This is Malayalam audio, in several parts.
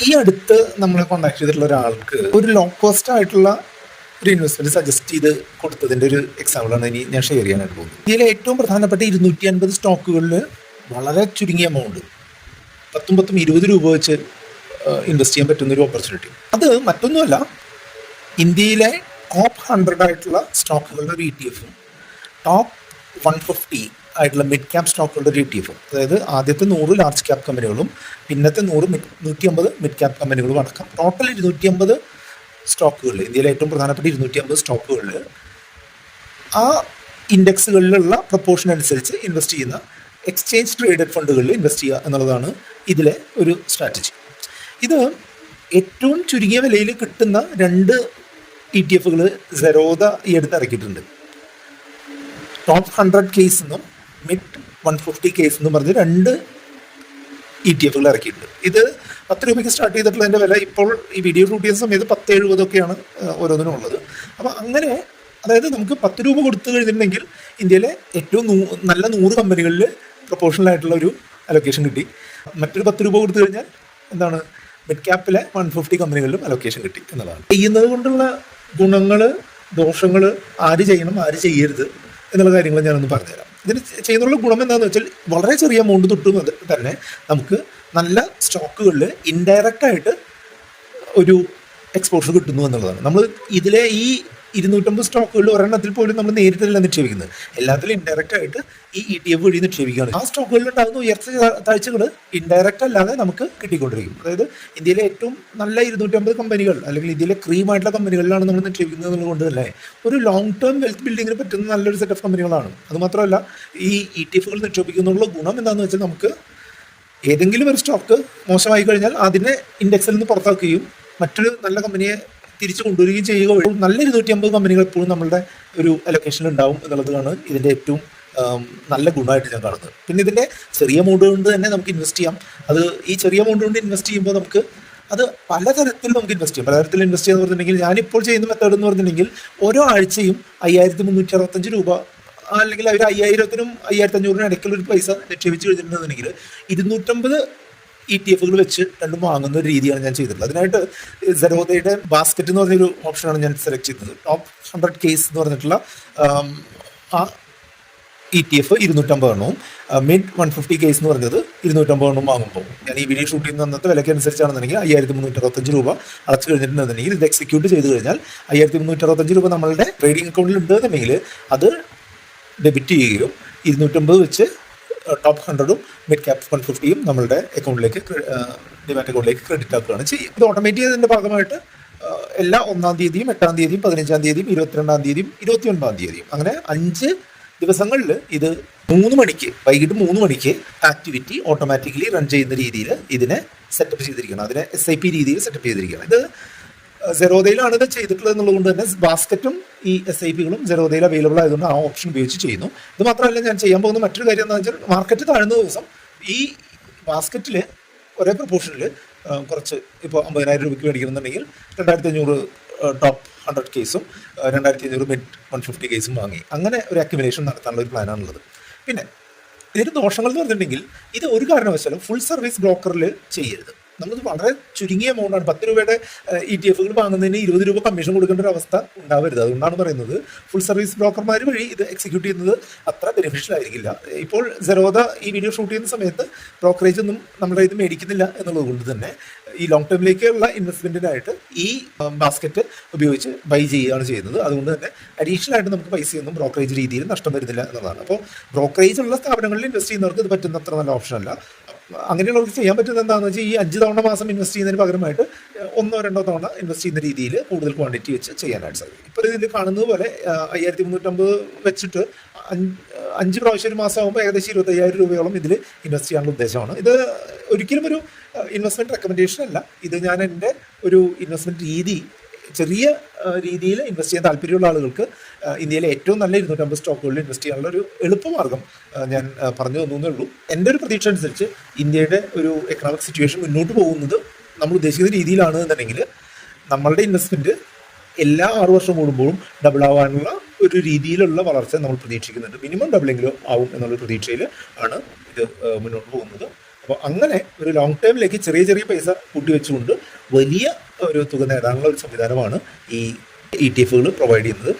ഈ അടുത്ത് നമ്മളെ കോൺടാക്ട് ചെയ്തിട്ടുള്ള ഒരാൾക്ക് ഒരു ലോ കോസ്റ്റ് ആയിട്ടുള്ള ഒരു ഇൻവെസ്റ്റ്മെന്റ് സജസ്റ്റ് ചെയ്ത് കൊടുത്തതിന്റെ ഒരു എക്സാമ്പിളാണ് ഇനി ഞാൻ ഷെയർ ചെയ്യാനായിട്ട് പോകുന്നത്. ഇതിലെ ഏറ്റവും പ്രധാനപ്പെട്ട 250 സ്റ്റോക്കുകളിൽ വളരെ ചുരുങ്ങിയ എമൗണ്ട് 10-20 രൂപ വെച്ച് ഇൻവെസ്റ്റ് ചെയ്യാൻ പറ്റുന്ന ഒരു ഓപ്പർച്യൂണിറ്റി. അത് മറ്റൊന്നുമല്ല, ഇന്ത്യയിലെ ടോപ്പ് 100 ആയിട്ടുള്ള സ്റ്റോക്കുകളുടെ ഒരു ETF ഉം ടോപ്പ് 150 ആയിട്ടുള്ള മിഡ് ക്യാപ് സ്റ്റോക്കുകളുടെ ഒരു ETF ഉം, അതായത് ആദ്യത്തെ 100 ലാർജ് ക്യാപ് കമ്പനികളും പിന്നത്തെ 150 മിഡ് ക്യാപ് കമ്പനികളും അടക്കം ടോട്ടൽ 250 സ്റ്റോക്കുകളിൽ, ഇന്ത്യയിലെ ഏറ്റവും പ്രധാനപ്പെട്ട 250 സ്റ്റോക്കുകളിൽ ആ ഇൻഡെക്സുകളിലുള്ള പ്രൊപ്പോർഷൻ അനുസരിച്ച് ഇൻവെസ്റ്റ് ചെയ്യുന്ന എക്സ്ചേഞ്ച് ട്രേഡഡ് ഫണ്ടുകളിൽ ഇൻവെസ്റ്റ് ചെയ്യുക എന്നുള്ളതാണ് ഇതിലെ ഒരു സ്ട്രാറ്റജി. ഇത് ഏറ്റവും ചുരുങ്ങിയ വിലയിൽ കിട്ടുന്ന 2 ETFകൾ സെറോദ ഈ അടുത്ത് ഇറക്കിയിട്ടുണ്ട്. ടോപ്പ് 100 കേസ് എന്നും മിഡ് 150 കേസ് എന്നും പറഞ്ഞ് 2 ETFകൾ ഇറക്കിയിട്ടുണ്ട്. ഇത് 10 രൂപയ്ക്ക് സ്റ്റാർട്ട് ചെയ്തിട്ടുള്ളതിൻ്റെ വില ഇപ്പോൾ ഈ വീഡിയോ ഷൂട്ട് ചെയ്യുന്ന സമയത്ത് 10.70 ഓരോന്നിനും ഉള്ളത്. അപ്പോൾ അങ്ങനെ, അതായത് നമുക്ക് 10 രൂപ കൊടുത്തു കഴിഞ്ഞിട്ടുണ്ടെങ്കിൽ ഇന്ത്യയിലെ ഏറ്റവും നല്ല 100 കമ്പനികളിൽ പ്രൊപ്പോർഷണൽ ആയിട്ടുള്ള ഒരു അലൊക്കേഷൻ കിട്ടി. മറ്റൊരു 10 രൂപ കൊടുത്തു കഴിഞ്ഞാൽ എന്താണ്, മിഡ് ക്യാപ്പിലെ 150 കമ്പനികളിലും അലൊക്കേഷൻ കിട്ടി എന്നുള്ളതാണ്. ചെയ്യുന്നത് കൊണ്ടുള്ള ഗുണങ്ങൾ, ദോഷങ്ങൾ, ആര് ചെയ്യണം ആര് ചെയ്യരുത് എന്നുള്ള കാര്യങ്ങൾ ഞാനൊന്ന് പറഞ്ഞുതരാം. ഇതിന് ചെയ്യുന്നുള്ള ഗുണം എന്താണെന്ന് വെച്ചാൽ വളരെ ചെറിയ എമൗണ്ട് തൊട്ട് തന്നെ നമുക്ക് നല്ല സ്റ്റോക്കുകളിൽ ഇൻഡയറക്റ്റ് ആയിട്ട് ഒരു എക്സ്പോഷർ കിട്ടുന്നു എന്നുള്ളതാണ്. നമ്മൾ ഇതിലെ ഈ 250 സ്റ്റോക്കുകളിൽ ഒരെണ്ണത്തിൽ പോലും നമ്മൾ നേരിട്ടല്ല നിക്ഷേപിക്കുന്നത്, എല്ലാത്തിലും ഇൻഡയറക്റ്റ് ആയിട്ട് ഈ ETF വഴി നിക്ഷേപിക്കുകയാണ്. ആ സ്റ്റോക്കുകളിൽ ഉണ്ടാകുന്ന ഉയർച്ച താഴ്ചകൾ ഇൻഡയറക്റ്റ് അല്ലാതെ നമുക്ക് കിട്ടിക്കൊണ്ടിരിക്കും. അതായത് ഇന്ത്യയിലെ ഏറ്റവും നല്ല 250 കമ്പനികൾ അല്ലെങ്കിൽ ഇന്ത്യയിലെ ക്രീം ആയിട്ടുള്ള കമ്പനികളിലാണ് നമ്മൾ നിക്ഷേപിക്കുന്നത് എന്നുള്ളത് തന്നെ ഒരു ലോങ് ടേം വെൽത്ത് ബിൽഡിങ്ങിന് പറ്റുന്ന നല്ലൊരു സെറ്റ് ഓഫ് കമ്പനികളാണ്. അതുമാത്രമല്ല, ഈ ETFകൾ നിക്ഷേപിക്കുന്നുള്ള ഗുണം എന്താണെന്ന് വെച്ചാൽ നമുക്ക് ഏതെങ്കിലും ഒരു സ്റ്റോക്ക് മോശമായി കഴിഞ്ഞാൽ അതിനെ ഇൻഡെക്സിൽ നിന്ന് പുറത്താക്കുകയും മറ്റൊരു നല്ല കമ്പനിയെ തിരിച്ചു കൊണ്ടുവരികയും ചെയ്യുക വഴി നല്ല 250 കമ്പനികൾ എപ്പോഴും നമ്മളുടെ ഒരു അലൊക്കേഷനിൽ ഉണ്ടാവും എന്നുള്ളതാണ് ഇതിൻ്റെ ഏറ്റവും നല്ല ഗുണമായിട്ട് ഞാൻ കാണുന്നത്. പിന്നെ ഇതിൻ്റെ ചെറിയ എമൗണ്ട് കൊണ്ട് തന്നെ നമുക്ക് ഇൻവെസ്റ്റ് ചെയ്യാം. അത് ഈ ചെറിയ എമൗണ്ട് കൊണ്ട് ഇൻവെസ്റ്റ് ചെയ്യുമ്പോൾ നമുക്ക് അത് പലതരത്തിൽ നമുക്ക് ഇൻവെസ്റ്റ് ചെയ്യാം. പലതരത്തിൽ ഇൻവെസ്റ്റ് ചെയ്യാന്ന് പറഞ്ഞിട്ടുണ്ടെങ്കിൽ, ഞാനിപ്പോൾ ചെയ്യുന്ന മെത്തേഡ് എന്ന് പറഞ്ഞിട്ടുണ്ടെങ്കിൽ ഓരോ ആഴ്ചയും 5365 രൂപ അല്ലെങ്കിൽ ഒരു 5000-നും 5500-നും ഇടയ്ക്കുള്ള ഒരു പൈസ നിക്ഷേപിച്ച് കഴിഞ്ഞിട്ടുണ്ടെന്നുണ്ടെങ്കിൽ 250 ETFകൾ വെച്ച് രണ്ടും വാങ്ങുന്ന ഒരു രീതിയാണ് ഞാൻ ചെയ്തിട്ടുള്ളത്. അതിനായിട്ട് സെറോദയുടെ ബാസ്ക്കറ്റ് എന്ന് പറഞ്ഞൊരു ഓപ്ഷനാണ് ഞാൻ സെലക്ട് ചെയ്തത്. ടോപ്പ് 100 കേസ് എന്ന് പറഞ്ഞിട്ടുള്ള ആ ETF 250 എണ്ണവും മിഡ് 150 കേസ് എന്ന് പറഞ്ഞത് 250 എണ്ണം വാങ്ങുമ്പോൾ, ഞാൻ ഈ വീഡിയോ ഷൂട്ട് ചെയ്യുന്ന അന്നത്തെ വിലയ്ക്ക് അനുസരിച്ചാണെന്നുണ്ടെങ്കിൽ 5365 രൂപ അടച്ചു കഴിഞ്ഞിട്ടുണ്ടെന്നുണ്ടെങ്കിൽ ഇത് എക്സിക്യൂട്ട് ചെയ്ത് കഴിഞ്ഞാൽ 5365 രൂപ നമ്മളുടെ ട്രേഡിംഗ് അക്കൗണ്ടിൽ ഉണ്ടെന്നുണ്ടെങ്കിൽ അത് ഡെബിറ്റ് ചെയ്യുകയും 250 വെച്ച് ടോപ്പ് 100ഉം മിഡ് ക്യാപ് 150യും നമ്മളുടെ അക്കൗണ്ടിലേക്ക്, ഡിമാറ്റ് അക്കൗണ്ടിലേക്ക് ക്രെഡിറ്റ് ആക്കുകയാണ് ചെയ്യും. ഇത് ഓട്ടോമേറ്റ് ചെയ്തതിൻ്റെ ഭാഗമായിട്ട് എല്ലാ 1-ാം തീയതിയും 8-ാം തീയതിയും 15-ാം തീയതിയും 22-ാം തീയതിയും 29-ാം തീയതിയും അങ്ങനെ 5 ദിവസങ്ങളിൽ ഇത് 3 മണിക്ക്, വൈകിട്ട് 3 മണിക്ക് ആക്ടിവിറ്റി ഓട്ടോമാറ്റിക്കലി റൺ ചെയ്യുന്ന രീതിയിൽ ഇതിനെ സെറ്റപ്പ് ചെയ്തിരിക്കണം. അതിനെ SIP രീതിയിൽ സെറ്റപ്പ് ചെയ്തിരിക്കണം. ഇത് സെറോദയിലാണ് ഇത് ചെയ്തിട്ടുള്ളത് എന്നുള്ളത് കൊണ്ട് തന്നെ ബാസ്ക്കറ്റും ഈ SIPകളും സെറോദയിൽ അവൈലബിൾ ആയതുകൊണ്ട് ആ ഓപ്ഷൻ ഉപയോഗിച്ച് ചെയ്യുന്നു. ഇത് മാത്രമല്ല, ഞാൻ ചെയ്യാൻ പോകുന്ന മറ്റൊരു കാര്യം എന്താണെന്ന് വെച്ചാൽ, മാർക്കറ്റ് താഴ്ന്ന ദിവസം ഈ ബാസ്ക്കറ്റിൽ ഒരേ പ്രൊപ്പോർഷനിൽ കുറച്ച്, ഇപ്പോൾ 50,000 രൂപയ്ക്ക് മേടിക്കണമെന്നുണ്ടെങ്കിൽ 2500 ടോപ്പ് 100 കേസും 2500 മിഡ് 150 കേസും വാങ്ങി അങ്ങനെ ഒരു അക്യുമുലേഷൻ നടത്താനുള്ള ഒരു പ്ലാനാണുള്ളത്. പിന്നെ ഇതിന് ദോഷങ്ങൾ എന്ന് പറഞ്ഞിട്ടുണ്ടെങ്കിൽ, ഇത് ഒരു കാരണവശാലും ഫുൾ സർവീസ് ബ്രോക്കറിൽ ചെയ്യരുത്. നമ്മളിത് വളരെ ചുരുങ്ങിയ എമൗണ്ടാണ്, 10 രൂപയുടെ ETFകൾ വാങ്ങുന്നതിന് 20 രൂപ കമ്മീഷൻ കൊടുക്കേണ്ട ഒരു അവസ്ഥ ഉണ്ടാവരുത്. അതുകൊണ്ടാണ് പറയുന്നത് ഫുൾ സർവീസ് ബ്രോക്കർമാർ വഴി ഇത് എക്സിക്യൂട്ട് ചെയ്യുന്നത് അത്ര ബെനിഫിഷ്യൽ ആയിരിക്കില്ല. ഇപ്പോൾ സെറോദ ഈ വീഡിയോ ഷൂട്ട് ചെയ്യുന്ന സമയത്ത് ബ്രോക്കറേജ് ഒന്നും നമ്മുടെ ഇത് മേടിക്കുന്നില്ല എന്നുള്ളത് കൊണ്ട് തന്നെ ഈ ലോങ് ടേമിലേക്കുള്ള ഇൻവെസ്റ്റ്മെൻറ്റിനായിട്ട് ഈ ബാസ്ക്കറ്റ് ഉപയോഗിച്ച് ബൈ ചെയ്യുകയാണ് ചെയ്യുന്നത്. അതുകൊണ്ട് തന്നെ അഡീഷണൽ ആയിട്ട് നമുക്ക് പൈസയൊന്നും ബ്രോക്കറേജ് രീതിയിൽ നഷ്ടം വരുന്നില്ല എന്നുള്ളതാണ്. അപ്പോൾ ബ്രോക്കറേജ് ഉള്ള സ്ഥാപനങ്ങളിൽ ഇൻവെസ്റ്റ് ചെയ്യുന്നവർക്ക് ഇത് പറ്റുന്ന അത്ര നല്ല ഓപ്ഷൻ അല്ല. അങ്ങനെയുള്ളവർക്ക് ചെയ്യാൻ പറ്റുന്നത് എന്താണെന്ന് വെച്ചാൽ, ഈ 5 തവണ മാസം ഇൻവെസ്റ്റ് ചെയ്യുന്നതിന് പകരമായിട്ട് 1-2 തവണ ഇൻവെസ്റ്റ് ചെയ്യുന്ന രീതിയിൽ കൂടുതൽ ക്വാണ്ടിറ്റി വെച്ച് ചെയ്യാനായിട്ട് സാധിക്കും. ഇപ്പോൾ ഇതിൽ കാണുന്നത് പോലെ 5350 വെച്ചിട്ട് 5 പ്രാവശ്യം ഒരു മാസം ആകുമ്പോൾ ഏകദേശം 25,000 രൂപയോളം ഇതിൽ ഇൻവെസ്റ്റ് ചെയ്യാനുള്ള ഉദ്ദേശമാണ്. ഇത് ഒരിക്കലും ഒരു ഇൻവെസ്റ്റ്മെൻറ്റ് റെക്കമെൻഡേഷൻ അല്ല. ഇത് ഞാൻ എൻ്റെ ഒരു ഇൻവെസ്റ്റ്മെൻറ്റ് രീതി, ചെറിയ രീതിയിൽ ഇൻവെസ്റ്റ് ചെയ്യാൻ താല്പര്യമുള്ള ആളുകൾക്ക് ഇന്ത്യയിലെ ഏറ്റവും നല്ല 250 സ്റ്റോക്കുകളിൽ ഇൻവെസ്റ്റ് ചെയ്യാനുള്ള ഒരു എളുപ്പമാർഗ്ഗം ഞാൻ പറഞ്ഞു തന്നേ ഉള്ളൂ. എൻ്റെ ഒരു പ്രതീക്ഷ അനുസരിച്ച് ഇന്ത്യയുടെ ഒരു എക്കണോമിക് സിറ്റുവേഷൻ മുന്നോട്ട് പോകുന്നത് നമ്മൾ ഉദ്ദേശിക്കുന്ന രീതിയിലാണ് എന്നുണ്ടെങ്കിൽ, നമ്മളുടെ ഇൻവെസ്റ്റ്മെൻറ്റ് എല്ലാ 6 വർഷം കൂടുമ്പോഴും ഡബിൾ ആവാനുള്ള ഒരു രീതിയിലുള്ള വളർച്ച നമ്മൾ പ്രതീക്ഷിക്കുന്നുണ്ട്. മിനിമം ഡബിളെങ്കിലും ആവും എന്നുള്ള പ്രതീക്ഷയിൽ ആണ് ഇത് മുന്നോട്ട് പോകുന്നത്. അപ്പോൾ അങ്ങനെ ഒരു ലോങ് ടേമിലേക്ക് ചെറിയ ചെറിയ പൈസ കൂട്ടി വെച്ചുകൊണ്ട് വലിയ ഒരു തുക നേടാനുള്ള ഒരു സംവിധാനമാണ് ഈ ETF പ്രൊവൈഡ് ചെയ്യുന്നത്.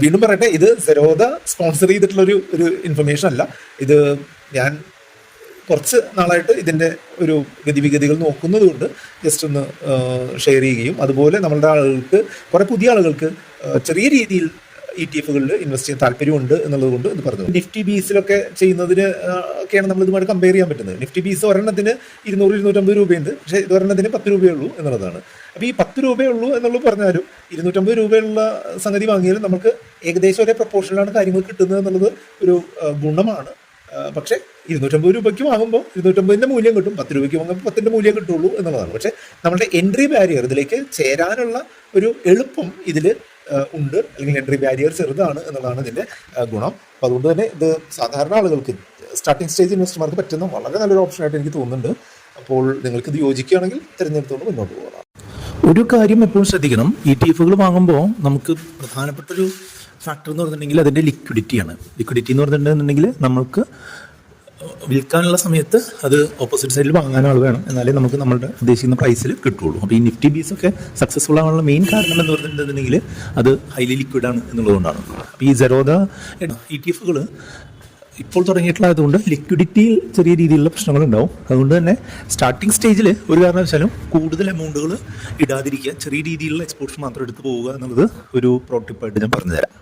വീണ്ടും പറയട്ടെ, ഇത് സെറോദ സ്പോൺസർ ചെയ്തിട്ടുള്ള ഒരു ഇൻഫർമേഷൻ അല്ല. ഇത് ഞാൻ കുറച്ച് നാളായിട്ട് ഇതിൻ്റെ ഒരു ഗതിവിഗതികൾ നോക്കുന്നത് കൊണ്ട് ജസ്റ്റ് ഒന്ന് ഷെയർ ചെയ്യുകയും അതുപോലെ നമ്മളുടെ ആളുകൾക്ക്, കുറേ പുതിയ ആളുകൾക്ക് ചെറിയ രീതിയിൽ ETF ഇൻവെസ്റ്റ് ചെയ്യാൻ താല്പര്യമുണ്ട് എന്നുള്ളത് കൊണ്ട് ഇത് പറഞ്ഞു. നിഫ്റ്റി ബീസിലൊക്കെ ചെയ്യുന്നതിന് ഒക്കെയാണ് നമ്മൾ ഇതുമായിട്ട് കമ്പയർ ചെയ്യാൻ പറ്റുന്നത്. നിഫ്റ്റി ബീസ് ഒരെണ്ണത്തിന് 200-250 രൂപയുണ്ട്, പക്ഷേ ഇത് ഒരെണ്ണത്തിന് 10 രൂപയുള്ളൂ എന്നുള്ളതാണ്. അപ്പോൾ ഈ 10 രൂപയുള്ളൂ എന്നുള്ളത് പറഞ്ഞാലും 250 രൂപയുള്ള സംഗതി വാങ്ങിയാലും നമുക്ക് ഏകദേശം ഒരേ പ്രപ്പോർഷനിലാണ് കാര്യങ്ങൾ കിട്ടുന്നത് എന്നുള്ളത് ഒരു ഗുണമാണ്. പക്ഷേ 250 രൂപയ്ക്ക് വാങ്ങുമ്പോൾ 250 മൂല്യം കിട്ടും, 10 രൂപയ്ക്ക് വാങ്ങുമ്പോൾ 10 മൂല്യം കിട്ടുള്ളൂ എന്നുള്ളതാണ്. പക്ഷേ നമ്മുടെ എൻട്രി ബാരിയർ, ഇതിലേക്ക് ചേരാനുള്ള ഒരു എളുപ്പം ഇതിൽ ഉണ്ട്, അല്ലെങ്കിൽ എൻട്രി ബാരിയർ ചെറുതാണ് എന്നുള്ളതാണ് ഇതിൻ്റെ ഗുണം. അപ്പോൾ അതുകൊണ്ട് തന്നെ ഇത് സാധാരണ ആളുകൾക്ക്, സ്റ്റാർട്ടിംഗ് സ്റ്റേജ് ഇൻവെസ്റ്റർമാർക്ക് പറ്റുന്ന വളരെ നല്ലൊരു ഓപ്ഷനായിട്ട് എനിക്ക് തോന്നുന്നുണ്ട്. അപ്പോൾ നിങ്ങൾക്ക് ഇത് യോജിക്കുകയാണെങ്കിൽ തിരഞ്ഞെടുത്തുകൊണ്ട് മുന്നോട്ട് പോകണം. ഒരു കാര്യം എപ്പോഴും ശ്രദ്ധിക്കണം, ETF വാങ്ങുമ്പോൾ നമുക്ക് പ്രധാനപ്പെട്ടൊരു ഫാക്ടർ എന്ന് പറഞ്ഞിട്ടുണ്ടെങ്കിൽ അതിൻ്റെ ലിക്വിഡിറ്റിയാണ്. ലിക്വിഡിറ്റി എന്ന് പറഞ്ഞിട്ടുണ്ടെന്നുണ്ടെങ്കിൽ നമുക്ക് വിൽക്കാനുള്ള സമയത്ത് അത് ഓപ്പോസിറ്റ് സൈഡിൽ വാങ്ങാൻ ആൾ വേണം, എന്നാലേ നമുക്ക് നമ്മളുടെ ഉദ്ദേശിക്കുന്ന പ്രൈസിൽ കിട്ടുള്ളൂ. അപ്പോൾ ഈ നിഫ്റ്റി ബീസൊക്കെ സക്സസ്ഫുൾ ആവാനുള്ള മെയിൻ കാരണം എന്ന് പറഞ്ഞിട്ടുണ്ടെന്നുണ്ടെങ്കിൽ അത് ഹൈലി ലിക്വിഡാണ് എന്നുള്ളതുകൊണ്ടാണ്. അപ്പോൾ ഈ സെറോദ ETF ഇപ്പോൾ തുടങ്ങിയിട്ടുള്ളതുകൊണ്ട് ലിക്വിഡിറ്റിയിൽ ചെറിയ രീതിയിലുള്ള പ്രശ്നങ്ങളുണ്ടാവും. അതുകൊണ്ട് തന്നെ സ്റ്റാർട്ടിംഗ് സ്റ്റേജിൽ ഒരു കാരണവശാലും കൂടുതൽ എമൗണ്ടുകൾ ഇടാതിരിക്കുക, ചെറിയ രീതിയിലുള്ള എക്സ്പോർട്സ് മാത്രം എടുത്ത് പോവുക എന്നുള്ളത് ഒരു പ്രോ ടിപ്പായിട്ട് ഞാൻ പറഞ്ഞുതരാം.